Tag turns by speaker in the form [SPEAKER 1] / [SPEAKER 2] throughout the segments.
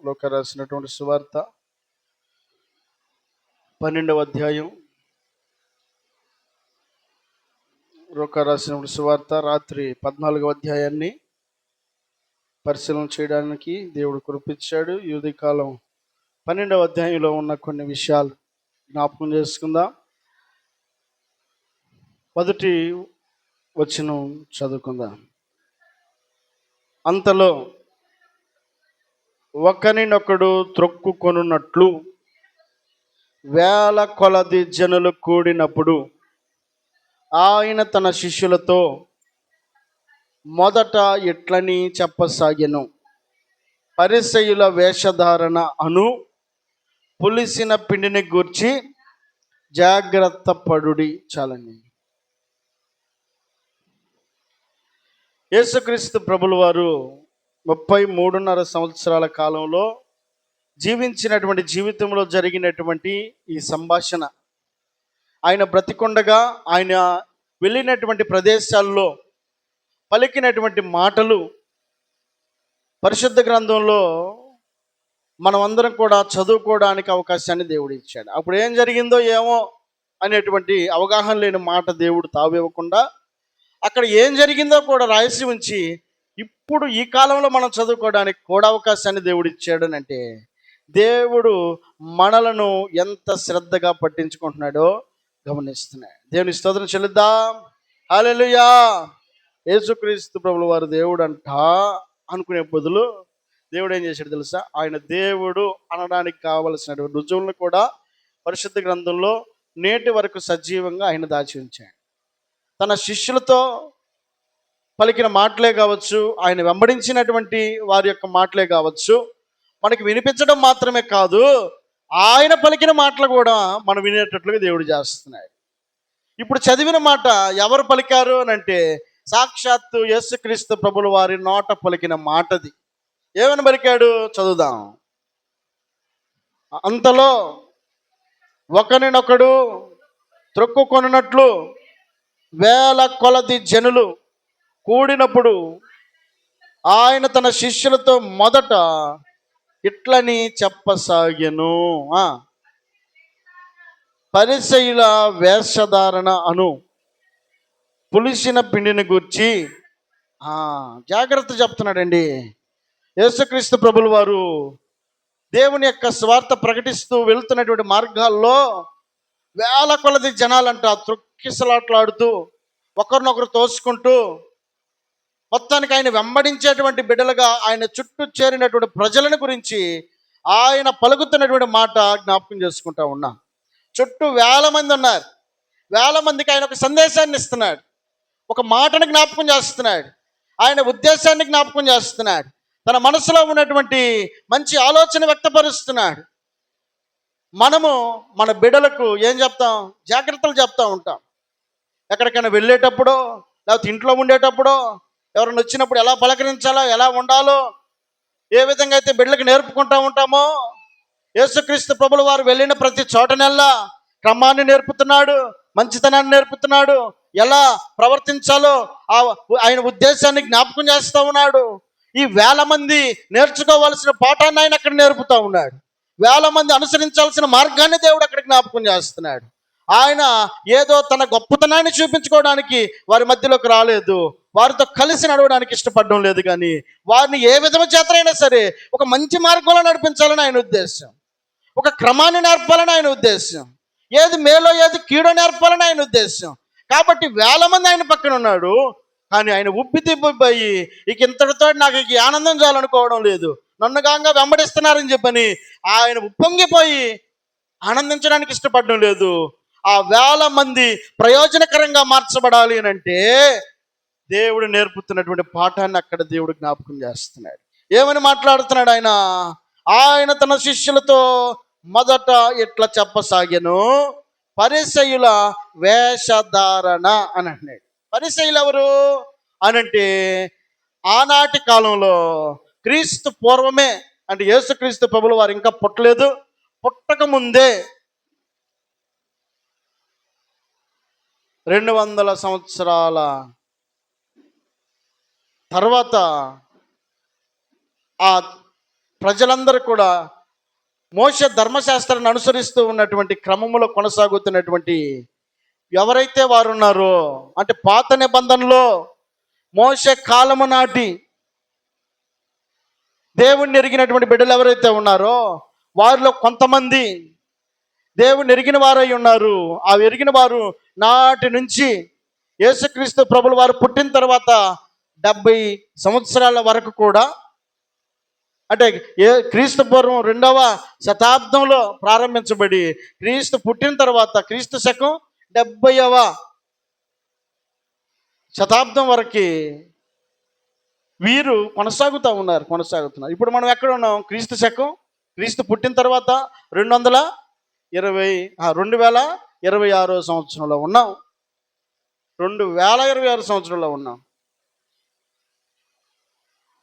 [SPEAKER 1] లోక రాసినటువంటి సువార్త 12వ అధ్యాయం. లోక రాసినటువంటి సువార్త రాత్రి 14వ అధ్యాయాన్ని పరిశీలన చేయడానికి దేవుడు కృపించాడు. ఈ ఉదయకాలం 12వ అధ్యాయంలో ఉన్న కొన్ని విషయాలు జ్ఞాపకం చేసుకుందాం. మొదటి వచనం చదువుకుందాం. అంతలో ఒకరినొకడు త్రొక్కుకొనున్నట్లు వేల కొలది జనులు కూడినప్పుడు ఆయన తన శిష్యులతో మొదట ఇట్లని చెప్పసాగెను. పరిసయ్యుల వేషధారణ అను పులిసిన పిండిని గూర్చి జాగ్రత్త పడుడి. చాలండి. యేసుక్రీస్తు ప్రభుల వారు 33.5 సంవత్సరాల కాలంలో జీవించినటువంటి జీవితంలో జరిగినటువంటి ఈ సంభాషణ, ఆయన బ్రతికొండగా ఆయన వెళ్ళినటువంటి ప్రదేశాల్లో పలికినటువంటి మాటలు పరిశుద్ధ గ్రంథంలో మనమందరం కూడా చదువుకోవడానికి అవకాశాన్ని దేవుడు ఇచ్చాడు. అప్పుడు ఏం జరిగిందో ఏమో అనేటువంటి అవగాహన లేని మాట దేవుడు తావివ్వకుండా అక్కడ ఏం జరిగిందో కూడా రాసి ఉంచి ఇప్పుడు ఈ కాలంలో మనం చదువుకోవడానికి కూడా అవకాశాన్ని దేవుడు ఇచ్చాడు. అంటే దేవుడు మనలను ఎంత శ్రద్ధగా పట్టించుకుంటున్నాడో గమనిస్తున్నాడు. దేవుని స్తోత్రం చెల్లిద్దాం. హల్లెలూయా. యేసుక్రీస్తు ప్రభుల వారు దేవుడు అంట అనుకునే బదులు దేవుడు ఏం చేశాడు తెలుసా? ఆయన దేవుడు అనడానికి కావలసినటువంటి రుజువులను కూడా పరిశుద్ధ గ్రంథంలో నేటి వరకు సజీవంగా ఆయన దాచి ఉంచాడు. తన శిష్యులతో పలికిన మాటలే కావచ్చు, ఆయన వెంబడించినటువంటి వారి యొక్క మాటలే కావచ్చు, మనకి వినిపించడం మాత్రమే కాదు, ఆయన పలికిన మాటలు కూడా మనం వినేటట్లుగా దేవుడు చేస్తున్నాడు. ఇప్పుడు చదివిన మాట ఎవరు పలికారు అని అంటే సాక్షాత్తు యేసుక్రీస్తు ప్రభుల వారి నోట పలికిన మాటది. ఏమని పలికాడు చదువుదాం. అంతలో ఒకరినొకడు త్రొక్కుకొనున్నట్లు వేల కొలది జనులు కూడినప్పుడు ఆయన తన శిష్యులతో మొదట ఇట్లని చెప్పసాగెను. పరిసయ్యుల వేషధారణ అను పులిసిన పిండిని గూర్చి జాగ్రత్త చెప్తున్నాడండి. యేసుక్రీస్తు ప్రభుల వారు దేవుని యొక్క స్వార్థ ప్రకటిస్తూ వెళ్తున్నటువంటి మార్గాల్లో వేల కొలది జనాలంట త్రొక్కిసలాట్లాడుతూ ఒకరినొకరు తోసుకుంటూ మొత్తానికి ఆయన వెంబడించేటువంటి బిడ్డలుగా ఆయన చుట్టూ చేరినటువంటి ప్రజలను గురించి ఆయన పలుకుతున్నటువంటి మాట జ్ఞాపకం చేసుకుంటా ఉన్నా. చుట్టూ వేల మంది ఉన్నారు. వేల మందికి ఆయన ఒక సందేశాన్ని ఇస్తున్నాడు, ఒక మాటను జ్ఞాపకం చేస్తున్నాడు, ఆయన ఉద్దేశాన్ని జ్ఞాపకం చేస్తున్నాడు, తన మనసులో ఉన్నటువంటి మంచి ఆలోచన వ్యక్తపరుస్తున్నాడు. మనము మన బిడ్డలకు ఏం చెప్తాం? జాగ్రత్తలు చెప్తా ఉంటాం. ఎక్కడికైనా వెళ్ళేటప్పుడు, లేకపోతే ఇంట్లో ఉండేటప్పుడు, ఎవరైనా వచ్చినప్పుడు ఎలా పలకరించాలో, ఎలా ఉండాలో, ఏ విధంగా అయితే బిడ్డలకు నేర్పుకుంటూ ఉంటామో, యేసుక్రీస్తు ప్రభుల వారు వెళ్ళిన ప్రతి చోటనెల్లా క్రమాన్ని నేర్పుతున్నాడు, మంచితనాన్ని నేర్పుతున్నాడు, ఎలా ప్రవర్తించాలో ఆయన ఉద్దేశాన్ని జ్ఞాపకం చేస్తూ ఉన్నాడు. ఈ వేల మంది నేర్చుకోవాల్సిన పాఠాన్ని ఆయన అక్కడ నేర్పుతూ ఉన్నాడు. వేల మంది అనుసరించాల్సిన మార్గాన్ని దేవుడు అక్కడ జ్ఞాపకం చేస్తున్నాడు. ఆయన ఏదో తన గొప్పతనాన్ని చూపించుకోవడానికి వారి మధ్యలోకి రాలేదు, వారితో కలిసి నడవడానికి ఇష్టపడడం లేదు, కానీ వారిని ఏ విధమ చేతనైనా సరే ఒక మంచి మార్గంలో నడిపించాలని ఆయన ఉద్దేశం, ఒక క్రమాన్ని నేర్పాలని ఆయన ఉద్దేశం, ఏది మేలో ఏది కీడో నేర్పాలని ఆయన ఉద్దేశం. కాబట్టి వేల మంది ఆయన పక్కన ఉన్నాడు, కానీ ఆయన ఉబ్బి తిబ్బిపోయి ఇక ఇంతటితో నాకు ఇక ఆనందం చాలనుకోవడం లేదు, నన్ను గాంగా వెంబడిస్తున్నారని చెప్పని ఆయన ఉప్పొంగిపోయి ఆనందించడానికి ఇష్టపడడం లేదు. ఆ వేల మంది ప్రయోజనకరంగా మార్చబడాలి అని అంటే దేవుడు నేర్పుతున్నటువంటి పాఠాన్ని అక్కడ దేవుడు జ్ఞాపకం చేస్తున్నాడు. ఏమని మాట్లాడుతున్నాడు ఆయన? ఆయన తన శిష్యులతో మొదట ఇట్లా చెప్పసాగెను, పరిసయ్యుల వేషధారణ అని అన్నాడు. పరిసయ్యులు ఎవరు అనంటే ఆనాటి కాలంలో క్రీస్తు పూర్వమే, అంటే యేసుక్రీస్తు ప్రభుల వారు ఇంకా పుట్టలేదు, పుట్టక ముందే 200 సంవత్సరాల తర్వాత ఆ ప్రజలందరూ కూడా మోషే ధర్మశాస్త్రాన్ని అనుసరిస్తూ ఉన్నటువంటి క్రమంలో కొనసాగుతున్నటువంటి ఎవరైతే వారు ఉన్నారో, అంటే పాత నిబంధనలో మోషే కాలము నాటి దేవుణ్ణి ఎరిగినటువంటి బిడ్డలు ఎవరైతే ఉన్నారో వారిలో కొంతమంది దేవుణ్ణి ఎరిగిన వారై ఉన్నారు. ఆ ఎరిగిన వారు నాటి నుంచి యేసుక్రీస్తు ప్రభులు వారు పుట్టిన తర్వాత 70 సంవత్సరాల వరకు కూడా, అంటే క్రీస్తు పూర్వం 2వ శతాబ్దంలో ప్రారంభించబడి క్రీస్తు పుట్టిన తర్వాత క్రీస్తు శకం 70వ శతాబ్దం వరకు వీరు కొనసాగుతున్నారు. ఇప్పుడు మనం ఎక్కడ ఉన్నాం? క్రీస్తు శకం, క్రీస్తు పుట్టిన తర్వాత 2026 సంవత్సరంలో ఉన్నాం. 2026 సంవత్సరంలో ఉన్నాం.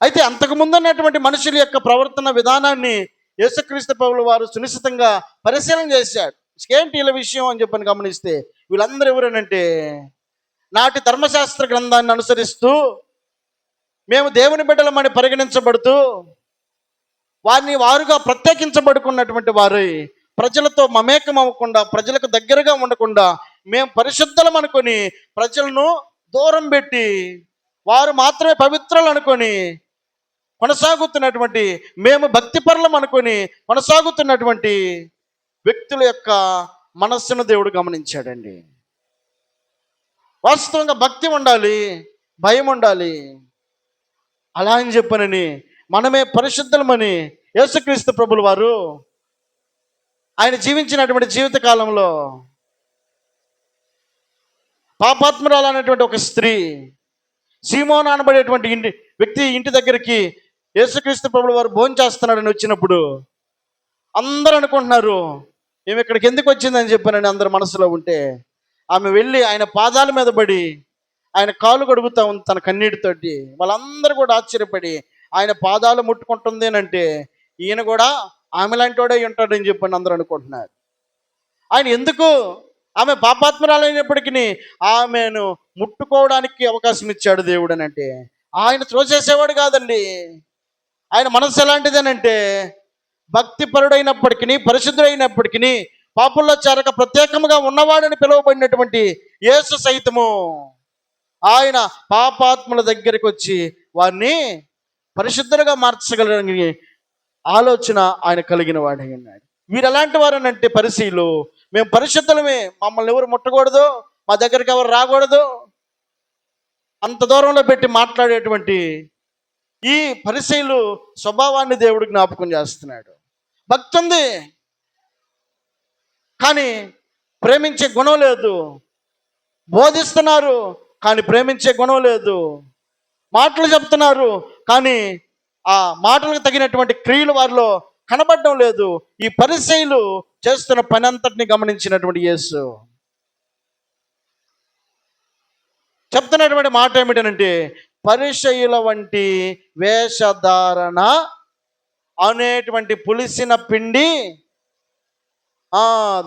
[SPEAKER 1] అయితే అంతకుముందు ఉన్నటువంటి మనుషుల యొక్క ప్రవర్తన విధానాన్ని యేసుక్రీస్తు ప్రభువుల వారు సునిశ్చితంగా పరిశీలన చేశాడు. ఏంటి వీళ్ళ విషయం అని చెప్పని గమనిస్తే, వీళ్ళందరూ ఎవరనంటే నాటి ధర్మశాస్త్ర గ్రంథాన్ని అనుసరిస్తూ మేము దేవుని బిడ్డలమని పరిగణించబడుతూ వారిని వారుగా ప్రత్యేకించబడుకున్నటువంటి వారు ప్రజలతో మమేకం అవ్వకుండా, ప్రజలకు దగ్గరగా ఉండకుండా మేము పరిశుద్ధులం అనుకొని ప్రజలను దూరం పెట్టి వారు మాత్రమే పవిత్రులు అనుకొని కొనసాగుతున్నటువంటి, మేము భక్తిపరులం అనుకొని కొనసాగుతున్నటువంటి వ్యక్తుల యొక్క మనస్సును దేవుడు గమనించాడండి. వాస్తవంగా భక్తి ఉండాలి, భయం ఉండాలి. అలా అని చెప్పనని మనమే పరిశుద్ధులమని యేసుక్రీస్తు ప్రభులు వారు ఆయన జీవించినటువంటి జీవిత కాలంలో పాపాత్మురాలు అనేటువంటి ఒక స్త్రీ, సీమోను అనబడేటువంటి వ్యక్తి ఇంటి దగ్గరికి యేసుక్రీస్తు ప్రభులు వారు భోజనం చేస్తున్నాడని వచ్చినప్పుడు అందరూ అనుకుంటున్నారు ఈమె ఇక్కడికి ఎందుకు వచ్చిందని చెప్పానని అందరి మనసులో ఉంటే, ఆమె వెళ్ళి ఆయన పాదాల మీద పడి ఆయన కాలు కడుగుతా ఉంది తన కన్నీటితోటి. వాళ్ళందరూ కూడా ఆశ్చర్యపడి ఆయన పాదాలు ముట్టుకుంటుంది అంటే ఈయన కూడా ఆమె లాంటి వాడే ఉంటాడని చెప్పని అందరూ అనుకుంటున్నారు. ఆయన ఎందుకు ఆమె పాపాత్మరాలైనప్పటికీ ఆమెను ముట్టుకోవడానికి అవకాశం ఇచ్చాడు దేవుడు అని అంటే, ఆయన త్రోసేసేవాడు కాదండి. ఆయన మనసు ఎలాంటిదేనంటే భక్తిపరుడైనప్పటికీ, పరిశుద్ధుడైనప్పటికీ, పాపుల్లో చేరక ప్రత్యేకంగా ఉన్నవాడని పిలువబడినటువంటి యేసు సైతము ఆయన పాపాత్ముల దగ్గరికి వచ్చి వారిని పరిశుద్ధులుగా మార్చగలని ఆలోచన ఆయన కలిగిన వాడై ఉన్నాడు. వీరు ఎలాంటి వారనంటే పరిసయ్యులు, మేము పరిశుద్ధులమే, మమ్మల్ని ఎవరు ముట్టకూడదు, మా దగ్గరికి ఎవరు రాకూడదు, అంత దూరంలో పెట్టి మాట్లాడేటువంటి ఈ పరిసయ్యులు స్వభావాన్ని దేవుడు జ్ఞాపకం చేస్తున్నాడు. భక్తి ఉంది కానీ ప్రేమించే గుణం లేదు, బోధిస్తున్నారు కానీ ప్రేమించే గుణం లేదు, మాటలు చెప్తున్నారు కానీ ఆ మాటలకు తగినటువంటి క్రియలు వారిలో కనబడడం లేదు. ఈ పరిసయ్యులు చేస్తున్న పని అంతటిని గమనించినటువంటి యేసు చెప్తున్నటువంటి మాట ఏమిటనంటే, పరిసయ్యుల వంటి వేషధారణ అనేటువంటి పులిసిన పిండి,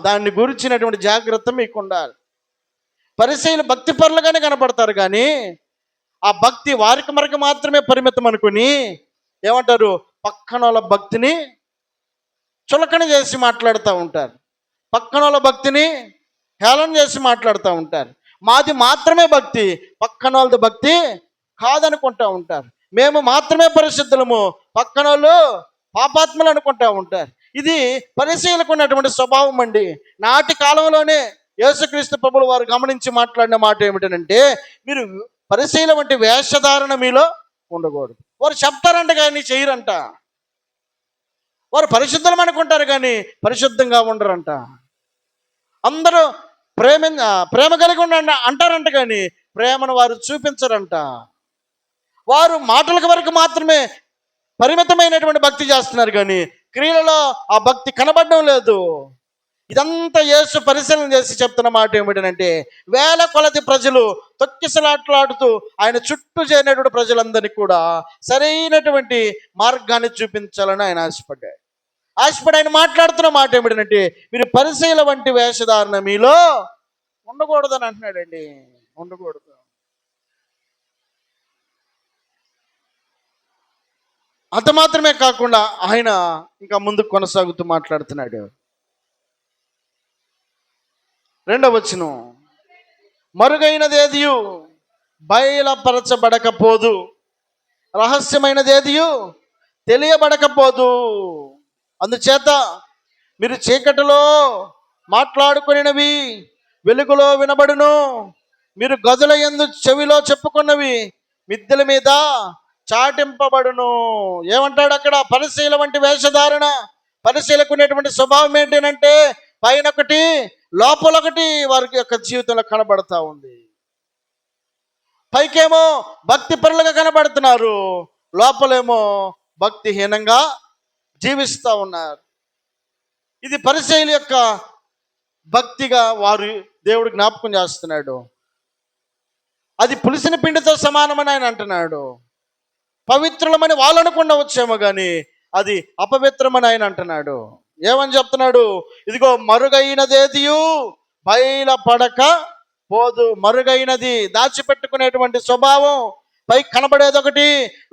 [SPEAKER 1] దాన్ని గురించినటువంటి జాగ్రత్త మీకు ఉండాలి. పరిసయ్యులు భక్తి పరులుగానే కనపడతారు కానీ ఆ భక్తి వారికి మరకు మాత్రమే పరిమితం అనుకుని ఏమంటారు, పక్కన వాళ్ళ భక్తిని చులకన చేసి మాట్లాడుతూ ఉంటారు, పక్కన వాళ్ళ భక్తిని హేళన చేసి మాట్లాడుతూ ఉంటారు. మాది మాత్రమే భక్తి, పక్కన వాళ్ళది భక్తి కాదనుకుంటా ఉంటారు. మేము మాత్రమే పరిశుద్ధులము, పక్కన వాళ్ళు పాపాత్మలు అనుకుంటా ఉంటారు. ఇది పరిశీలకు ఉన్నటువంటి స్వభావం అండి. నాటి కాలంలోనే యేసుక్రీస్తు ప్రభువుల వారు గమనించి మాట్లాడిన మాట ఏమిటంటే, మీరు పరిశీల వంటి వేషధారణ మీలో ఉండకూడదు. వారు చెప్తారంట కానీ చేయరంట. వారు పరిశుద్ధం అనుకుంటారు కానీ పరిశుద్ధంగా ఉండరంట. అందరూ ప్రేమ కలిగి ఉండండి అంటారంట కానీ ప్రేమను వారు చూపించరంట. వారు మాటల వరకు మాత్రమే పరిమితమైనటువంటి భక్తి చేస్తున్నారు కానీ క్రియలలో ఆ భక్తి కనబడడం లేదు. ఇదంతా యేసు పరిశీలన చేసి చెప్తున్న మాట ఏమిటంటే, వేల కొలది ప్రజలు తొక్కిసలాట్లాడుతూ ఆయన చుట్టూ చేరినటువంటి ప్రజలందరినీ కూడా సరైనటువంటి మార్గాన్ని చూపించాలని ఆయన ఆశపడి ఆయన మాట్లాడుతున్న మాట ఏమిటంటే, మీరు పరిశీల వంటి వేషధారణ మీలో ఉండకూడదని అంటున్నాడండి. ఉండకూడదు. అంత మాత్రమే కాకుండా ఆయన ఇంకా ముందుకు కొనసాగుతూ మాట్లాడుతున్నాడు. 2వ వచనం, మరుగైనదేదియు బయలుపరచబడకపోదు, రహస్యమైనదేదియు తెలియబడకపోదు. అందుచేత మీరు చీకటిలో మాట్లాడుకునేవి వెలుగులో వినబడును, మీరు గదుల యందు చెవిలో చెప్పుకున్నవి మిద్దెల మీద చాటింపబడును. ఏమంటాడు అక్కడ? పరిశీల వంటి వేషధారణ, పరిశీలకు ఉండేటువంటి స్వభావం ఏంటంటే పైన ఒకటి లోపల ఒకటి వారి యొక్క జీవితంలో కనబడతా ఉంది. పైకేమో భక్తి పరులుగా కనబడుతున్నారు, లోపలేమో భక్తిహీనంగా జీవిస్తూ ఉన్నారు. ఇది పరిసయ్యుల యొక్క భక్తిగా వారు దేవుడు జ్ఞాపకం చేస్తున్నాడు. అది పులిసిన పిండితో సమానమని ఆయన అంటున్నాడు. పవిత్రులమని వాళ్ళు అనుకుండా వచ్చేమో కానీ అది అపవిత్రమని ఆయన అంటున్నాడు. ఏమని చెప్తున్నాడు? ఇదిగో మరుగైనదేదియు బయలుపడక పోదు. మరుగైనది దాచిపెట్టుకునేటువంటి స్వభావం, పైకి కనబడేది ఒకటి,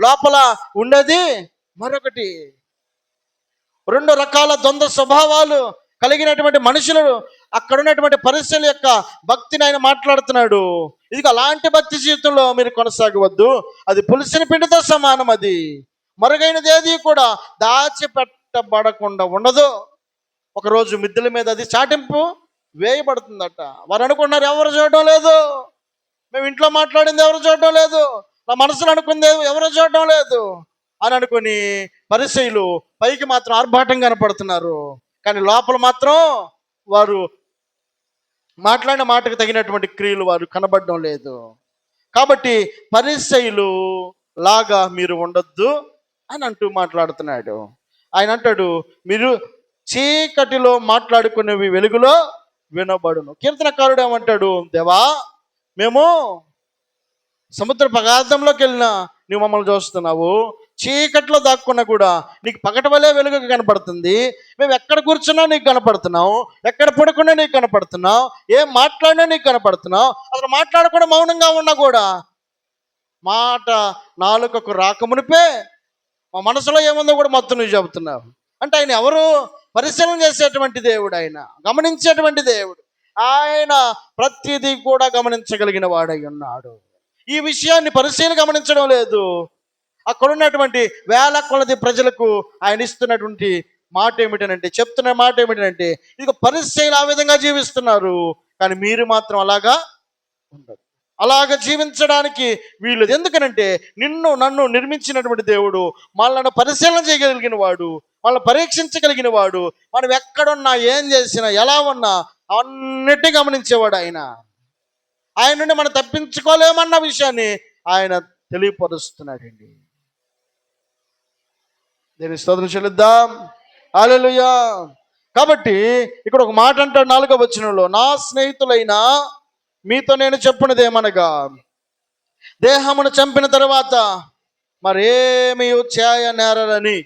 [SPEAKER 1] లోపల ఉండేది మరొకటి. 2 రకాల ద్వంద్వ స్వభావాలు కలిగినటువంటి మనుషులు అక్కడ ఉన్నటువంటి పరిస్థితుల యొక్క భక్తిని ఆయన మాట్లాడుతున్నాడు. ఇది అలాంటి భక్తి జీవితంలో మీరు కొనసాగవద్దు, అది పులిసిన పిండితో సమానం. అది మరుగైనది ఏది కూడా దాచిపెట్టబడకుండా ఉండదు. ఒకరోజు మిద్దెల మీద అది చాటింపు వేయబడుతుందట. వారు అనుకున్నారు ఎవరు చూడడం లేదు, మేము ఇంట్లో మాట్లాడింది ఎవరు చూడడం లేదు, నా మనసులో అనుకుంది ఎవరు చూడడం లేదు అని అనుకుని పరిసయ్యులు పైకి మాత్రం ఆర్భాటం కనపడుతున్నారు, కానీ లోపల మాత్రం వారు మాట్లాడిన మాటకు తగినటువంటి క్రియలు వారు కనబడడం లేదు. కాబట్టి పరిసయ్యులు లాగా మీరు ఉండొద్దు అని అంటూ మాట్లాడుతున్నాడు. ఆయన అంటాడు, మీరు చీకటిలో మాట్లాడుకునేవి వెలుగులో వినబడును. కీర్తనకారుడు ఏమంటాడు? దేవా, మేము సముద్ర పగాధంలోకి వెళ్ళినా నువ్వు మమ్మల్ని చూస్తున్నావు, చీకట్లో దాక్కున్నా కూడా నీకు పగటి వలే వెలుగు కనపడుతుంది. మేము ఎక్కడ కూర్చున్నా నీకు కనపడుతున్నావు, ఎక్కడ పడుకున్నా నీకు కనపడుతున్నావు, ఏం మాట్లాడినా నీకు కనపడుతున్నావు. అసలు మాట్లాడకుండా మౌనంగా ఉన్నా కూడా మాట నాలుకకు రాకమునిపే మా మనసులో ఏముందో కూడా మొత్తం నువ్వు చెబుతున్నావు. అంటే ఆయన ఎవరు? పరిశీలన చేసేటువంటి దేవుడు, ఆయన గమనించేటువంటి దేవుడు, ఆయన ప్రతిదీ కూడా గమనించగలిగిన వాడై ఉన్నాడు. ఈ విషయాన్ని పరిశీలన గమనించడం లేదు. అక్కడ ఉన్నటువంటి వేల కొలది ప్రజలకు ఆయన ఇస్తున్నటువంటి మాట ఏమిటనంటే, చెప్తున్న మాట ఏమిటనంటే, ఇదిగో పరిశీలన ఆ విధంగా జీవిస్తున్నారు, కానీ మీరు మాత్రం అలాగా ఉండదు. అలాగ జీవించడానికి వీళ్ళు. ఎందుకనంటే నిన్ను నన్ను నిర్మించినటువంటి దేవుడు, మనల్ని పరిశీలన చేయగలిగిన వాడు, మనల్ని పరీక్షించగలిగిన వాడు, మనం ఎక్కడున్నా ఏం చేసినా ఎలా ఉన్నా అన్నిటినీ గమనించేవాడు ఆయన. ఆయన నుండి మనం తప్పించుకోలేమన్న విషయాన్ని ఆయన తెలియపరుస్తున్నాడండి. దీని స్తోత్రం చెల్లిద్దాం. హల్లెలూయా. కాబట్టి ఇక్కడ ఒక మాట అంటాడు 4వ వచనంలో, నా స్నేహితులైన మీతో నేను చెప్పినదేమనగా, దేహమును చంపిన తర్వాత మరేమీ చేయనేరని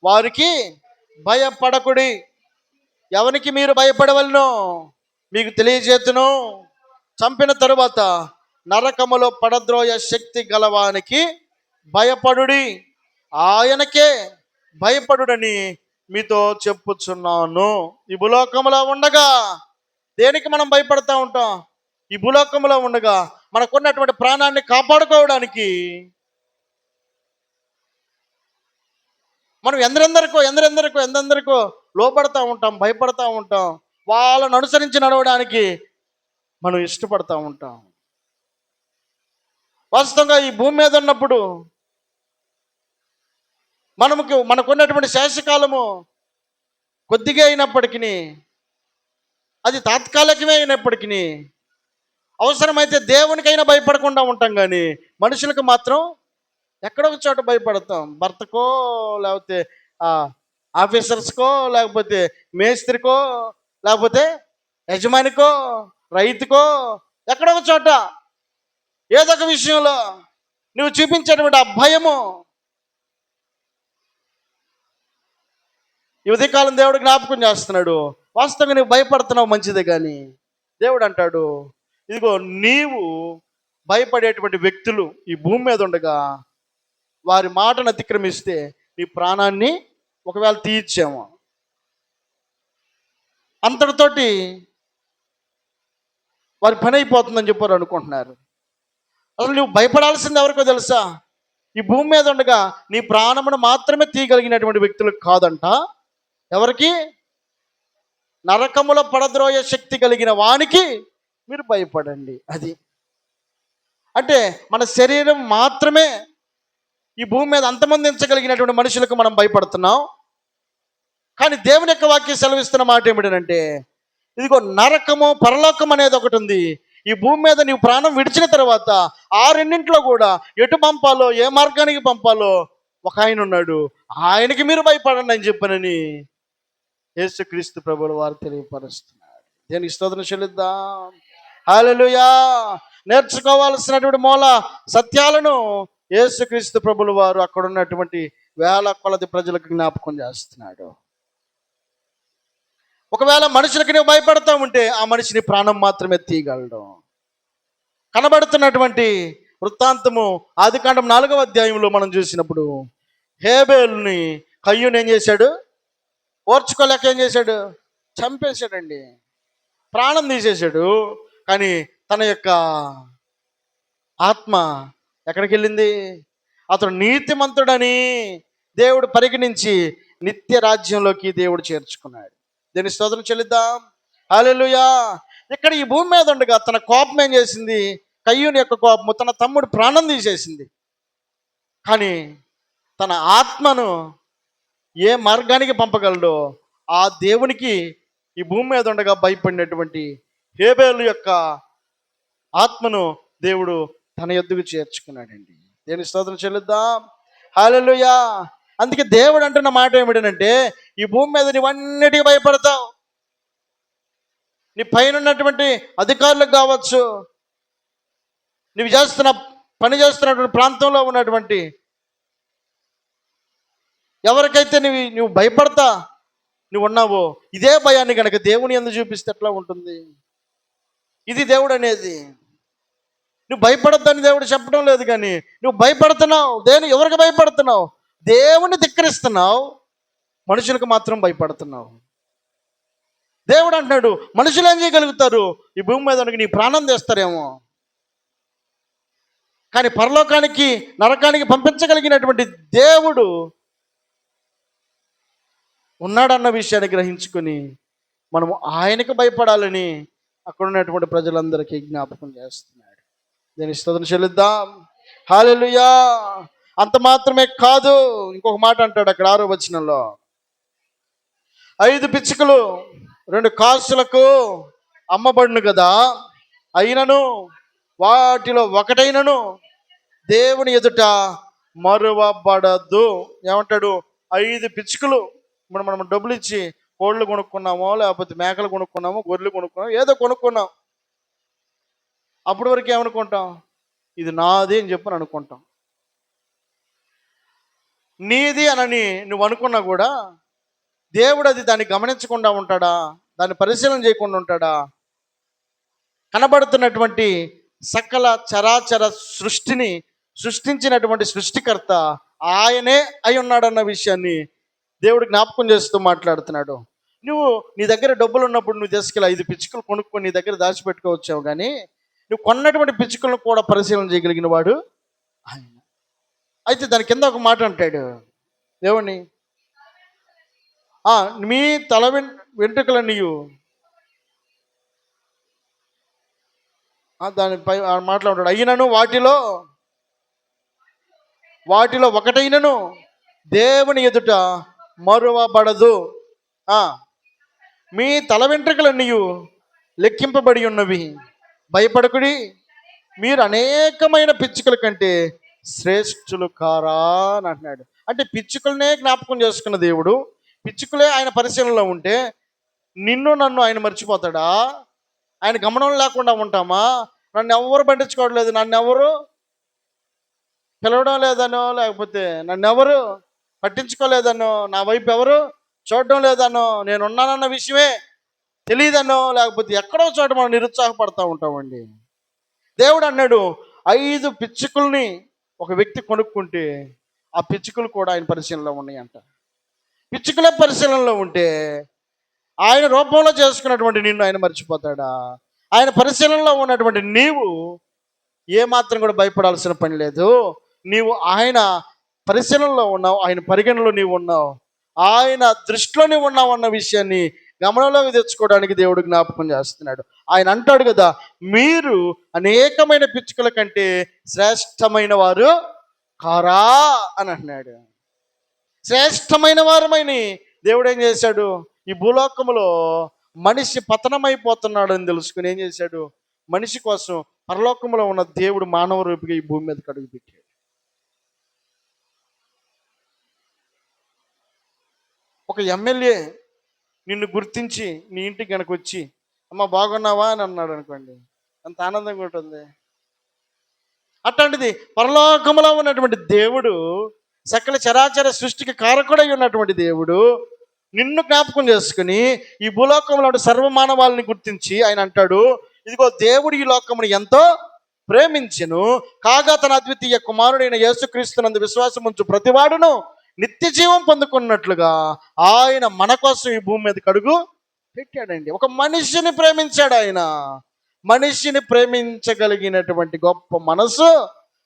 [SPEAKER 1] వారికి భయపడకుడి. ఎవరికి మీరు భయపడవలనో మీకు తెలియజేతును. చంపిన తరువాత నరకములో పడద్రోయ శక్తి గలవానికి భయపడుడి, ఆయనకే భయపడుడని మీతో చెప్పుచున్నాను. ఈ భూలోకములో ఉండగా దేనికి మనం భయపడతా ఉంటాం? ఈ భూలోకంలో ఉండగా మనకున్నటువంటి ప్రాణాన్ని కాపాడుకోవడానికి మనం ఎందరెందరికో లోపడతా ఉంటాం, భయపడతా ఉంటాం. వాళ్ళను అనుసరించి నడవడానికి మనం ఇష్టపడతా ఉంటాం. వాస్తవంగా ఈ భూమి మీద ఉన్నప్పుడు మనకున్నటువంటి శేషకాలము కొద్దిగా అయినప్పటికీ, అది తాత్కాలికమే అయినప్పటికీ, అవసరమైతే దేవునికైనా భయపడకుండా ఉంటాం, కానీ మనుషులకు మాత్రం ఎక్కడొక చోట భయపడతాం. భర్తకో, లేకపోతే ఆఫీసర్స్కో, లేకపోతే మేస్త్రికో, లేకపోతే యజమానికో, రైతుకో, ఎక్కడొక చోట ఏదో ఒక విషయంలో నువ్వు చూపించేటువంటి ఆ భయము. ఈ ఉదయకాలం దేవుడు జ్ఞాపకం చేస్తున్నాడు, వాస్తవంగా నువ్వు భయపడుతున్నావు మంచిదే, కానీ దేవుడు అంటాడు, ఇదిగో నీవు భయపడేటువంటి వ్యక్తులు ఈ భూమి మీద ఉండగా వారి మాటను అతిక్రమిస్తే నీ ప్రాణాన్ని ఒకవేళ తీయిచ్చాము, అంతటితోటి వారి పని అయిపోతుందని చెప్పారు అనుకుంటున్నారు. అసలు నువ్వు భయపడాల్సింది ఎవరికో తెలుసా? ఈ భూమి మీద ఉండగా నీ ప్రాణమును మాత్రమే తీయగలిగినటువంటి వ్యక్తులకు కాదంట. ఎవరికి? నరకములో పడద్రోయ శక్తి కలిగిన వానికి మీరు భయపడండి. అది అంటే మన శరీరం మాత్రమే ఈ భూమి మీద అంతమందించగలిగినటువంటి మనుషులకు మనం భయపడుతున్నాం. కానీ దేవుని యొక్క వాక్యం సెలవిస్తున్న మాట ఏమిటంటే, ఇదిగో నరకము పరలోకం అనేది ఒకటి ఉంది. ఈ భూమి మీద నీవు ప్రాణం విడిచిన తర్వాత ఆ రెండింటిలో కూడా ఎటు పంపాలో, ఏ మార్గానికి పంపాలో ఒక ఆయన ఉన్నాడు. ఆయనకి మీరు భయపడండి అని చెప్పనని యేసుక్రీస్తు ప్రభువుల వారు తెలియపరుస్తున్నాడు. దేనికి స్తోత్రం చెల్లిద్దాం. హల్లెలూయా. నేర్చుకోవాల్సినటువంటి మూల సత్యాలను యేసుక్రీస్తు ప్రభువుల వారు అక్కడ ఉన్నటువంటి వేల కొలది ప్రజలకు జ్ఞాపకం చేస్తున్నాడు. ఒకవేళ మనుషులకి నువ్వు భయపడతా ఉంటే ఆ మనిషిని ప్రాణం మాత్రమే తీయగలడు. కనబడుతున్నటువంటి వృత్తాంతము ఆదికాండం 4వ అధ్యాయంలో మనం చూసినప్పుడు హేబేలుని కయ్యూని ఏం చేశాడు? ఓర్చుకోలేక ఏం చేశాడు? చంపేశాడండి, ప్రాణం తీసేశాడు. కానీ తన యొక్క ఆత్మ ఎక్కడికి వెళ్ళింది? అతడు నీతిమంతుడని దేవుడు పరిగణించి నిత్య రాజ్యంలోకి దేవుడు చేర్చుకున్నాడు. దీని స్తోత్రం చెల్లిద్దాం. హల్లెలూయా. ఇక్కడ ఈ భూమి మీద ఉండగా తన కోపం ఏం చేసింది? కయ్యూని యొక్క కోపము తన తమ్ముడు ప్రాణం తీసేసింది. కానీ తన ఆత్మను ఏ మార్గానికి పంపగలడో ఆ దేవునికి ఈ భూమి మీద ఉండగా భయపడినటువంటి హేబేలు యొక్క ఆత్మను దేవుడు తన యొద్దకు చేర్చుకున్నాడండి. దేని స్తోత్రం చెల్లిద్దాం. హల్లెలూయా. అందుకే దేవుడు అంటున్న మాట ఏమిటంటే, ఈ భూమి మీద నీవన్నిటికీ భయపడతావు. నీ పైన ఉన్నటువంటి అధికారులకు కావచ్చు, నువ్వు పని చేస్తున్నటువంటి ప్రాంతంలో ఉన్నటువంటి ఎవరికైతే నువ్వు భయపడతా నువ్వు ఉన్నావో, ఇదే భయాన్ని కనుక దేవుని యందు చూపిస్తే ఎట్లా ఉంటుంది? ఇది దేవుడు అనేది. నువ్వు భయపడద్దని దేవుడు చెప్పడం లేదు, కానీ నువ్వు భయపడుతున్నావు. ఎవరికి భయపడుతున్నావు? దేవుని ధిక్కరిస్తున్నావు, మనుషులకు మాత్రం భయపడుతున్నావు. దేవుడు అంటున్నాడు, మనుషులు ఏం చేయగలుగుతారు? ఈ భూమి మీద నీ ప్రాణం తీస్తారేమో, కానీ పరలోకానికి నరకానికి పంపించగలిగినటువంటి దేవుడు ఉన్నాడన్న విషయాన్ని గ్రహించుకొని మనము ఆయనకు భయపడాలని అక్కడ ఉన్నటువంటి ప్రజలందరికీ జ్ఞాపకం చేస్తున్నాడు. దీని స్తోత్రం చెల్లిద్దాం. హల్లెలూయా. అంత మాత్రమే కాదు, ఇంకొక మాట అంటాడు అక్కడ 6వ వచనంలో, 5 పిచ్చుకలు 2 కాసులకు అమ్మబడును కదా, అయినను వాటిలో ఒకటైనను దేవుని ఎదుట మరువబడదు. ఏమంటాడు? 5 పిచ్చుకలు. ఇప్పుడు మనం డబ్బులు ఇచ్చి కోళ్ళు కొనుక్కున్నామో, లేకపోతే మేకలు కొనుక్కున్నామో, గొర్రెలు కొనుక్కున్నామో, ఏదో కొనుక్కున్నాం. అప్పటి వరకు ఏమనుకుంటాం? ఇది నాది అని చెప్పని అనుకుంటాం. నీది అనని నువ్వు అనుకున్నా కూడా దేవుడు దాన్ని గమనించకుండా ఉంటాడా? దాన్ని పరిశీలన చేయకుండా ఉంటాడా? కనబడుతున్నటువంటి సకల చరాచర సృష్టిని సృష్టించినటువంటి సృష్టికర్త ఆయనే అయి ఉన్నాడన్న విషయాన్ని దేవుడు జ్ఞాపకం చేస్తూ మాట్లాడుతున్నాడు. నువ్వు నీ దగ్గర డబ్బులు ఉన్నప్పుడు నువ్వు తీసుకెళ్ళి 5 పిచ్చుకలు కొనుక్కొని నీ దగ్గర దాచిపెట్టుకోవచ్చావు, కానీ నువ్వు కొన్నటువంటి పిచ్చుకలను కూడా పరిశీలన చేయగలిగిన వాడు ఆయన. అయితే దాని కింద ఒక మాట అంటాడు, దేవుని మీ తల వెంట్రుకలన్నీయు, దానిపై మాట్లాడాడు, అయినను వాటిలో ఒకటైనను దేవుని ఎదుట మరువబడదు. మీ తల వెంట్రుకలన్నీయు లెక్కింపబడి ఉన్నవి, భయపడకుడి, మీరు అనేకమైన పిచ్చుకల కంటే శ్రేష్ఠులు కారా అని అంటున్నాడు. అంటే పిచ్చుకలనే జ్ఞాపకం చేసుకున్న దేవుడు, పిచ్చుకలే ఆయన పరిశీలనలో ఉంటే నన్ను ఆయన మర్చిపోతాడా? ఆయన గమనం లేకుండా ఉంటామా? నన్ను ఎవరు పట్టించుకోవట్లేదు, నన్ను ఎవరు పిలవడం లేదనో, లేకపోతే నన్ను ఎవరు పట్టించుకోలేదనో, నా వైపు ఎవరు చూడడం లేదనో, నేను ఉన్నానన్న విషయమే తెలియదనో, లేకపోతే ఎక్కడో చోట మనం నిరుత్సాహపడతా ఉంటామండి. దేవుడు అన్నాడు, 5 పిచ్చుకల్ని ఒక వ్యక్తి కొనుక్కుంటే ఆ పిచ్చుకలు కూడా ఆయన పరిశీలనలో ఉన్నాయంట. పిచ్చుకలే పరిశీలనలో ఉంటే ఆయన రూపంలో చేసుకున్నటువంటి నిన్ను ఆయన మర్చిపోతాడా? ఆయన పరిశీలనలో ఉన్నటువంటి నీవు ఏ మాత్రం కూడా భయపడాల్సిన పని లేదు. నీవు ఆయన పరిశీలనలో ఉన్నావు, ఆయన పరిగణలో నీవు ఉన్నావు, ఆయన దృష్టిలో నీవు ఉన్నావు అన్న విషయాన్ని గమనంలోకి తెచ్చుకోవడానికి దేవుడు జ్ఞాపకం చేస్తున్నాడు. ఆయన అంటాడు కదా, మీరు అనేకమైన పిచ్చుకల కంటే శ్రేష్టమైన వారు కారా అని అంటున్నాడు. శ్రేష్టమైన వారమని దేవుడు ఏం చేశాడు? ఈ భూలోకములో మనిషి పతనమైపోతున్నాడు అని తెలుసుకుని ఏం చేశాడు? మనిషి కోసం పరలోకంలో ఉన్న దేవుడు మానవ రూపిగా ఈ భూమి మీద అడుగు పెట్టాడు. ఒక ఎమ్మెల్యే నిన్ను గుర్తించి నీ ఇంటికి కనుక వచ్చి, అమ్మ బాగున్నావా అని అన్నాడు అనుకోండి, అంత ఆనందంగా ఉంటుంది. అట్లాంటిది పరలోకములో ఉన్నటువంటి దేవుడు, సకల చరాచర సృష్టికి కారకుడై ఉన్నటువంటి దేవుడు నిన్ను జ్ఞాపకం చేసుకుని ఈ భూలోకంలో సర్వమానవాళ్ళని గుర్తించి ఆయన అంటాడు, ఇదిగో దేవుడు ఈ లోకమును ఎంతో ప్రేమించెను కాగా తన అద్వితీయ కుమారుడైన యేసుక్రీస్తునందు విశ్వాసం ఉంచు ప్రతివాడును నిత్య జీవం పొందుకున్నట్లుగా ఆయన మన కోసం ఈ భూమి మీద అడుగు పెట్టాడండి. ఒక మనిషిని ప్రేమించాడు ఆయన. మనిషిని ప్రేమించగలిగినటువంటి గొప్ప మనసు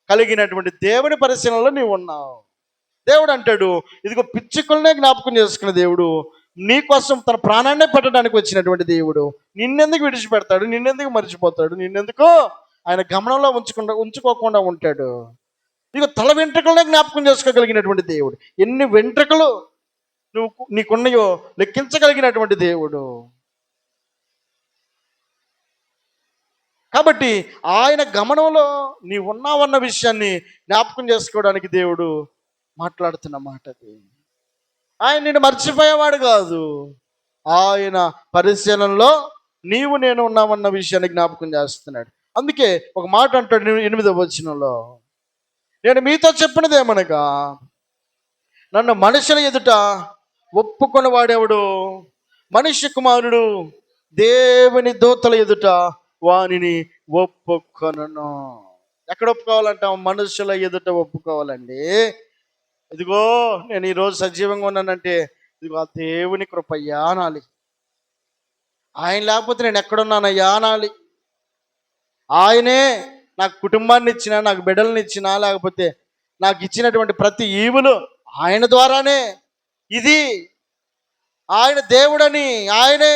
[SPEAKER 1] కలిగినటువంటి దేవుని పరిశీలనలో నీవు ఉన్నావు. దేవుడు అంటాడు, ఇదిగో పిచ్చుకలనే జ్ఞాపకం చేసుకున్న దేవుడు, నీ కోసం తన ప్రాణాన్నే పెట్టడానికి వచ్చినటువంటి దేవుడు నిన్నెందుకు విడిచిపెడతాడు? నిన్నెందుకు మర్చిపోతాడు? నిన్నెందుకు ఆయన గమనంలో ఉంచుకోకుండా ఉంటాడు? ఇక తల వెంట్రుకలనే జ్ఞాపకం చేసుకోగలిగినటువంటి దేవుడు, ఎన్ని వెంట్రుకలు నీకున్నాయో లెక్కించగలిగినటువంటి దేవుడు. కాబట్టి ఆయన గమనంలో నీ ఉన్నావన్న విషయాన్ని జ్ఞాపకం చేసుకోవడానికి దేవుడు మాట్లాడుతున్న మాట అది. ఆయన నిన్ను మర్చిపోయేవాడు కాదు. ఆయన పరిశీలనలో నీవు నేను ఉన్నామన్న విషయాన్ని జ్ఞాపకం చేస్తున్నాడు. అందుకే ఒక మాట అంటాడు 8వ వచనంలో, నేను మీతో చెప్పినది ఏమనగా, నన్ను మనుషుల ఎదుట ఒప్పుకొని వాడేవాడు మనుష్య కుమారుడు దేవుని దూతల ఎదుట వానిని ఒప్పుకొనను. ఎక్కడ ఒప్పుకోవాలంట? మనుషుల ఎదుట ఒప్పుకోవాలండి. ఇదిగో నేను ఈరోజు సజీవంగా ఉన్నానంటే ఇదిగో ఆ దేవుని కృపయ్యా అనాలి. ఆయన లేకపోతే నేను ఎక్కడున్నానయ్యా అనాలి. ఆయనే నాకు కుటుంబాన్ని ఇచ్చినా, నాకు బిడ్డలను ఇచ్చినా, లేకపోతే నాకు ఇచ్చినటువంటి ప్రతి ఈవులు ఆయన ద్వారానే. ఇది ఆయన దేవుడని, ఆయనే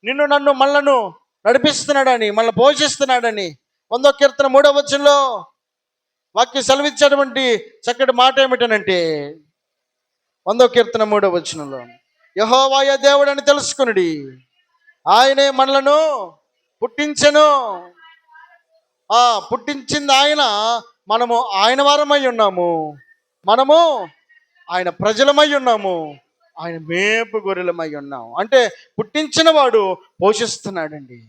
[SPEAKER 1] నిన్ను నన్ను మనలను నడిపిస్తున్నాడని, మనల్ని పోషిస్తున్నాడని 100వ కీర్తన 3వ వచనంలో వాక్యం సెలవిచ్చేటువంటి చక్కటి మాట ఏమిటనంటే, 100వ కీర్తన 3వ వచనంలో, యెహోవాయే దేవుడని తెలుసుకొనుడి, ఆయనే మనలను పుట్టించెను. పుట్టించింది ఆయన, మనము ఆయన వారమై ఉన్నాము, మనము ఆయన ప్రజలమై ఉన్నాము, ఆయన మేపు గొర్రెలమై ఉన్నాము. అంటే పుట్టించిన వాడు పోషిస్తున్నాడండి,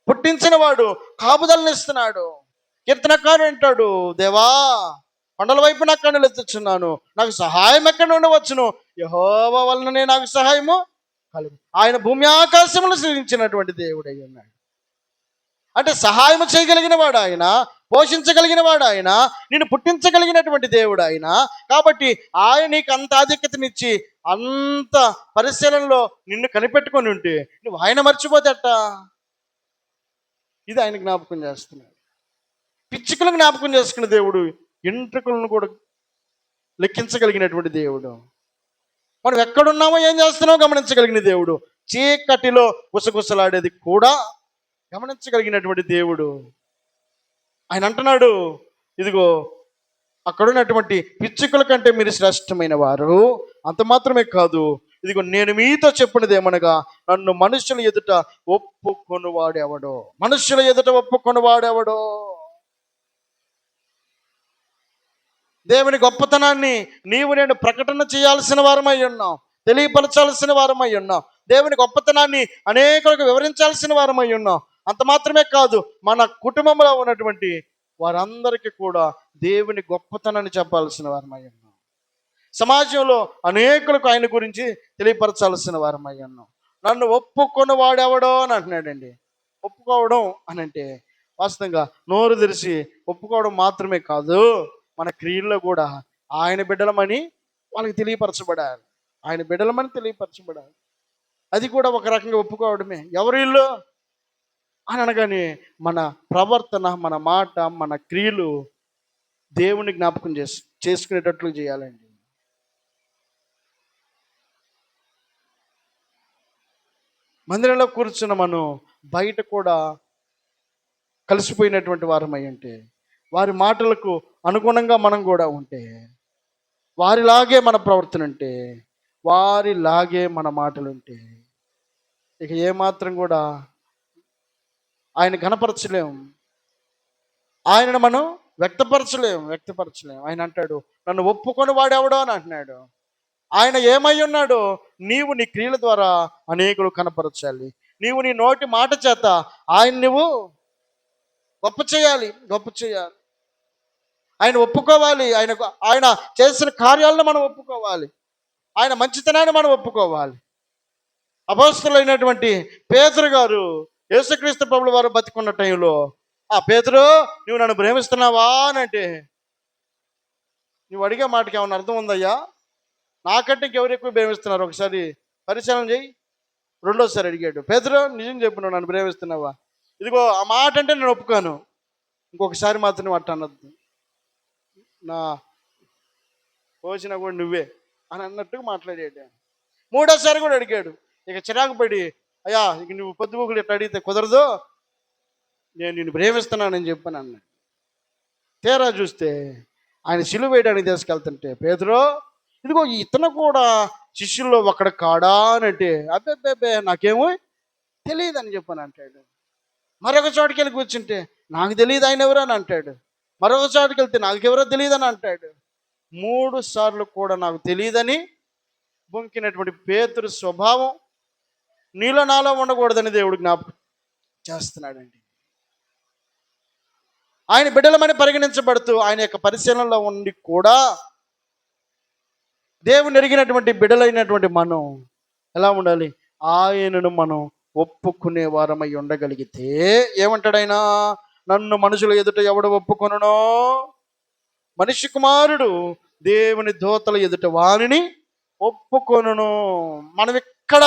[SPEAKER 1] పుట్టించిన వాడు కాపుదలనిస్తున్నాడు. కీర్తనకారుడు అంటాడు, దేవా కొండల వైపు నా కన్నులు ఎత్తుచున్నాను, నాకు సహాయం ఎక్కడ ఉండవచ్చును? యెహోవా వలననే నాకు సహాయము కలుగు. ఆయన భూమి ఆకాశములు సృజించినటువంటి దేవుడు అయి ఉన్నాడు. అంటే సహాయం చేయగలిగిన వాడు ఆయన, పోషించగలిగిన వాడు ఆయన, నిన్ను పుట్టించగలిగినటువంటి దేవుడు ఆయన. కాబట్టి ఆయన నీకు అంత ఆధిక్యతనిచ్చి అంత పరిశీలనలో నిన్ను కనిపెట్టుకొని ఉంటే నువ్వు ఆయన మర్చిపోతే అట్ట? ఇది ఆయన జ్ఞాపకం చేస్తున్నాడు. పిచ్చుకలు జ్ఞాపకం చేసుకున్న దేవుడు ఎంట్రుకలను కూడా లెక్కించగలిగినటువంటి దేవుడు. మనం ఎక్కడున్నామో ఏం చేస్తున్నామో గమనించగలిగిన దేవుడు. చీకటిలో గుసగుసలాడేది కూడా గమనించగలిగినటువంటి దేవుడు. ఆయన అంటున్నాడు, ఇదిగో అక్కడున్నటువంటి పిచ్చుకల కంటే మీరు శ్రేష్టమైన వారు. అంత మాత్రమే కాదు, ఇదిగో నేను మీతో చెప్పినది ఏమనగా, నన్ను మనుషుల ఎదుట ఒప్పుకొని వాడేవాడో, మనుషుల ఎదుట ఒప్పుకొని వాడేవాడో. దేవుని గొప్పతనాన్ని నీవు నేను ప్రకటన చేయాల్సిన వారమై ఉన్నాం, తెలియపరచాల్సిన వారమై ఉన్నాం. దేవుని గొప్పతనాన్ని అనేకులకు వివరించాల్సిన వారమై ఉన్నాం. అంత మాత్రమే కాదు, మన కుటుంబంలో ఉన్నటువంటి వారందరికీ కూడా దేవుని గొప్పతనాన్ని చెప్పాల్సిన వారమై ఉన్నాం. సమాజంలో అనేకులకు ఆయన గురించి తెలియపరచాల్సిన వారమై ఉన్నాం. నన్ను ఒప్పుకొని వాడెవడో అని అంటున్నాడండి. ఒప్పుకోవడం అని అంటే వాస్తవంగా నోరు తెరిచి ఒప్పుకోవడం మాత్రమే కాదు, మన క్రియల్లో కూడా ఆయన బిడ్డలమని వాళ్ళకి తెలియపరచబడాలి. ఆయన బిడ్డలమని తెలియపరచబడాలి. అది కూడా ఒక రకంగా ఒప్పుకోవడమే. ఎవరు వీళ్ళు అని అనగానే మన ప్రవర్తన, మన మాట, మన క్రియలు దేవుని జ్ఞాపకం చేసుకునేటట్లు చేయాలండి. మందిరంలో కూర్చున్న మనం బయట కూడా కలిసిపోయినటువంటి వారమై ఉంటే, వారి మాటలకు అనుగుణంగా మనం కూడా ఉంటే, వారిలాగే మన ప్రవర్తన ఉంటే, వారిలాగే మన మాటలు ఉంటే, ఇక ఏమాత్రం కూడా ఆయన ఘనపరచలేం, ఆయనను మనం వ్యక్తపరచలేం. ఆయన అంటాడు, నన్ను ఒప్పుకొని వాడెవడో అని అంటున్నాడు. ఆయన ఏమై ఉన్నాడో నీవు నీ క్రియల ద్వారా అనేకులు కనపరచాలి. నీవు నీ నోటి మాట చేత ఆయన నువ్వు గొప్ప చేయాలి. ఆయన ఒప్పుకోవాలి. ఆయన చేసిన కార్యాలను మనం ఒప్పుకోవాలి. ఆయన మంచితనాన్ని మనం ఒప్పుకోవాలి. అపోస్తలులైనటువంటి పేతురు గారు యేసుక్రీస్తు ప్రభుల వారు బతికున్న టైంలో, ఆ పేతురు నువ్వు నన్ను ప్రేమిస్తున్నావా అని అంటే, నువ్వు అడిగే మాటకి ఏమన్నా అర్థం ఉందయ్యా? నాకంటే ఇంకెవరు ఎక్కువ ప్రేమిస్తున్నారు, ఒకసారి పరిశీలన చేయి. రెండోసారి అడిగాడు, పేతురు నిజం చెప్పు, నువ్వు నన్ను ప్రేమిస్తున్నావా? ఇదిగో ఆ మాట అంటే నేను ఒప్పుకోను, ఇంకొకసారి మాత్రం అట్ట అనద్దు, నా పోసిన కూడా నువ్వే అని అన్నట్టుగా మాట్లాడాడు. మూడోసారి కూడా అడిగాడు. ఇక చిరాకు పడి, అయ్యా ఇక నువ్వు పొద్దుగూకులు ఇట్లా అడిగితే కుదరదు, నేను నిన్ను ప్రేమిస్తున్నానని చెప్పాను అన్నాడు. తీరా చూస్తే ఆయన సిలువ వేయడానికి తీసుకెళ్తుంటే, పేతురు ఇదిగో ఇతను కూడా శిష్యుల్లో ఒకడు కాడా అని అంటే, అబ్బే నాకేమో తెలియదు అని చెప్పాను అంటాడు. మరొక చోటుకి వెళ్ళి కూర్చుంటే, నాకు తెలియదు ఆయన ఎవరు అని అంటాడు. మరొక చోటుకి వెళ్తే నాకెవరో తెలియదు అని అంటాడు. 3 సార్లు కూడా నాకు తెలియదని బొంకినటువంటి పేతురు స్వభావం నీలో నాలో ఉండకూడదని దేవుడు జ్ఞాపకం చేస్తున్నాడండి. ఆయన బిడ్డలమని పరిగణించబడుతూ ఆయన యొక్క పరిశీలనలో ఉండి కూడా దేవుని ఎరిగినటువంటి బిడ్డలైనటువంటి మనం ఎలా ఉండాలి? ఆయనను మనం ఒప్పుకునే వారమై ఉండగలిగితే ఏమంటాడు ఆయన? నన్ను మనుషుల ఎదుట ఎవడు ఒప్పుకొనునో, మనిషి కుమారుడు దేవుని దూతల ఎదుట వానిని ఒప్పుకొనును. మనం ఇక్కడ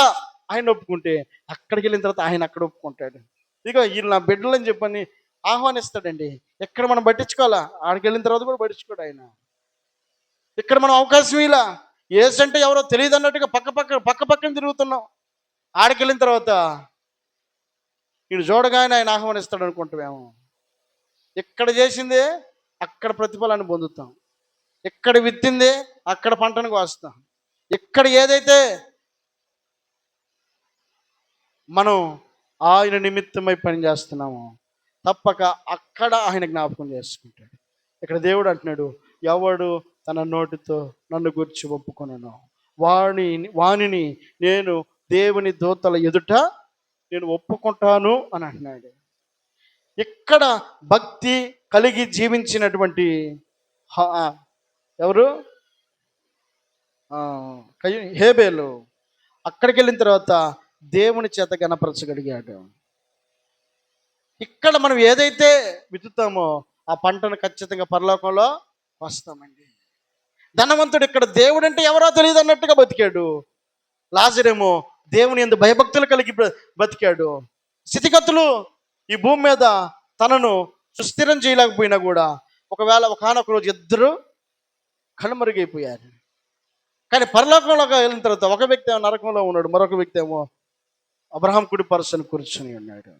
[SPEAKER 1] ఆయన ఒప్పుకుంటే, అక్కడికి వెళ్ళిన తర్వాత ఆయన అక్కడ ఒప్పుకుంటాడు. ఇక వీళ్ళు నా బిడ్డలని చెప్పని ఆహ్వానిస్తాడండి. ఎక్కడ మనం పట్టించుకోవాలా, ఆడికి వెళ్ళిన తర్వాత కూడా పట్టించుకోడు ఆయన. ఇక్కడ మనం అవకాశం ఇలా ఏసంటే ఎవరో తెలియదు అన్నట్టుగా పక్క పక్కన తిరుగుతున్నాం. ఆడికి వెళ్ళిన తర్వాత వీడు చూడగానే ఆయన ఆహ్వానిస్తాడు అనుకుంటామేమో. ఇక్కడ చేసిందే అక్కడ ప్రతిఫలాన్ని పొందుతాం, ఎక్కడ విత్తిందే అక్కడ పంటను కోస్తాం. ఇక్కడ ఏదైతే మనం ఆయన నిమిత్తమై పనిచేస్తున్నామో తప్పక అక్కడ ఆయన జ్ఞాపకం చేసుకుంటాడు. ఇక్కడ దేవుడు అంటున్నాడు, ఎవడు తన నోటితో నన్ను గురించి ఒప్పుకొనునో వానిని నేను దేవుని దూతల ఎదుట నేను ఒప్పుకుంటాను అని అంటున్నాడు. ఇక్కడ భక్తి కలిగి జీవించినటువంటి ఎవరు? హేబేలు అక్కడికి వెళ్ళిన తర్వాత దేవుని చేత గణపరచగలిగాడు. ఇక్కడ మనం ఏదైతే విత్తుతామో ఆ పంటను ఖచ్చితంగా పరలోకంలో వస్తామండి. ధనవంతుడు ఇక్కడ దేవుడు అంటే ఎవరో తెలియదు అన్నట్టుగా బతికాడు. లాజరేమో దేవుని యందు భయభక్తులు కలిగి బతికాడు. స్థితిగతులు ఈ భూమి మీద తనను సుస్థిరం చేయలేకపోయినా కూడా ఒకవేళ ఒకనొక రోజు ఇద్దరు కనుమరుగైపోయారు. కానీ పరలోకంలోకి వెళ్ళిన తర్వాత ఒక వ్యక్తి ఏమో నరకంలో ఉన్నాడు, మరొక వ్యక్తి ఏమో అబ్రహాం కుడి పరసను కూర్చొని ఉన్నాడు.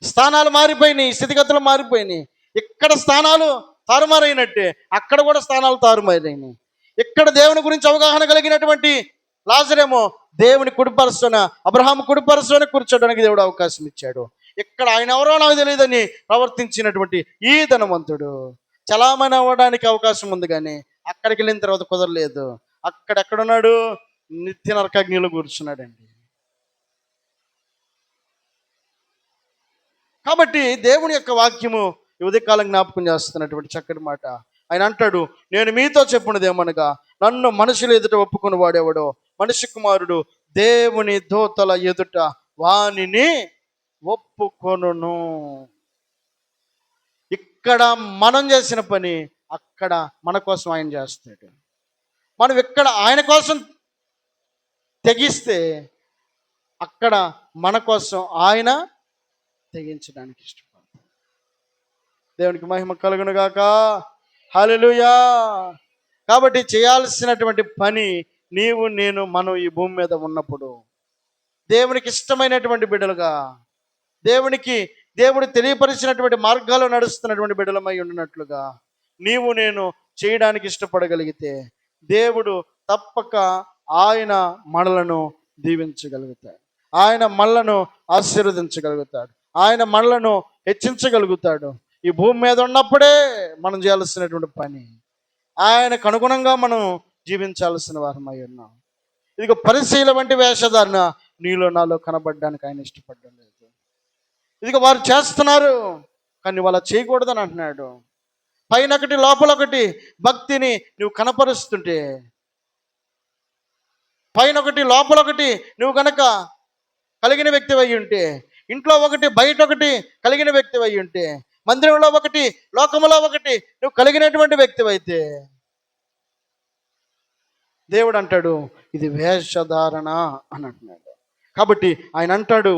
[SPEAKER 1] స్థానాలు మారిపోయినాయి, స్థితిగతులు మారిపోయినాయి. ఇక్కడ స్థానాలు తారుమారైనట్టే అక్కడ కూడా స్థానాలు తారుమారైనాయి. ఇక్కడ దేవుని గురించి అవగాహన కలిగినటువంటి లాజరేమో దేవుని కుడిపరచున, అబ్రహాం కుడిపరచుని కూర్చోడానికి దేవుడు అవకాశం ఇచ్చాడు. ఇక్కడ ఆయన ఎవరో నాకు తెలియదని ప్రవర్తించినటువంటి ఈ ధనవంతుడు చలామణి అవ్వడానికి అవకాశం ఉంది, కానీ అక్కడికి వెళ్ళిన తర్వాత కుదరలేదు. అక్కడెక్కడున్నాడు? నిత్య నరకాగ్నిలో కూర్చున్నాడండి. కాబట్టి దేవుని యొక్క వాక్యము ఈ ఉదయకాలం జ్ఞాపకం చేస్తున్నటువంటి చక్కటి మాట. ఆయన అంటాడు, నేను మీతో చెప్పున్నదేమనగా నన్ను మనుషుల ఎదుట ఒప్పుకుని వాడేవాడో మనిషి కుమారుడు దేవుని దూతల ఎదుట వానిని ఒప్పుకొనును. ఇక్కడ మనం చేసిన పని అక్కడ మన కోసం ఆయన చేస్తాడు. మనం ఇక్కడ ఆయన కోసం తెగిస్తే అక్కడ మన కోసం ఆయన తెగించడానికి ఇష్టపడతాడు. దేవునికి మహిమ కలుగును గాక. హల్లెలూయా. కాబట్టి చేయాల్సినటువంటి పని నీవు నేను మనం ఈ భూమి మీద ఉన్నప్పుడు దేవునికి ఇష్టమైనటువంటి బిడ్డలుగా, దేవుడు తెలియపరిచినటువంటి మార్గాల్లో నడుస్తున్నటువంటి బిడ్డలమై ఉండినట్లుగా నీవు నేను చేయడానికి ఇష్టపడగలిగితే దేవుడు తప్పక ఆయన మనలను దీవించగలుగుతాడు. ఆయన మనలను ఆశీర్వదించగలుగుతాడు. ఆయన మనలను హెచ్చించగలుగుతాడు. ఈ భూమి మీద ఉన్నప్పుడే మనం చేయాల్సినటువంటి పని ఆయనకు అనుగుణంగా మనం జీవించాల్సిన వారమై ఉన్నాం. ఇదిగో పరిశీల వంటి వేషధారణ నీలో నాలో కనబడడానికి ఆయన ఇష్టపడడం లేదు. ఇదిగో వారు చేస్తున్నారు కానీ వాళ్ళ చేయకూడదని అంటున్నాడు. పైన ఒకటి లోపల ఒకటి భక్తిని నువ్వు కనపరుస్తుంటే, పైన ఒకటి లోపల ఒకటి నువ్వు కనుక కలిగిన వ్యక్తి అయి ఉంటే, ఇంట్లో ఒకటి బయట ఒకటి కలిగిన వ్యక్తి అయి ఉంటే, మందిరంలో ఒకటి లోకములో ఒకటి నువ్వు కలిగినటువంటి వ్యక్తి అయితే దేవుడు అంటాడు ఇది వేషధారణ అని అంటున్నాడు. కాబట్టి ఆయన అంటాడు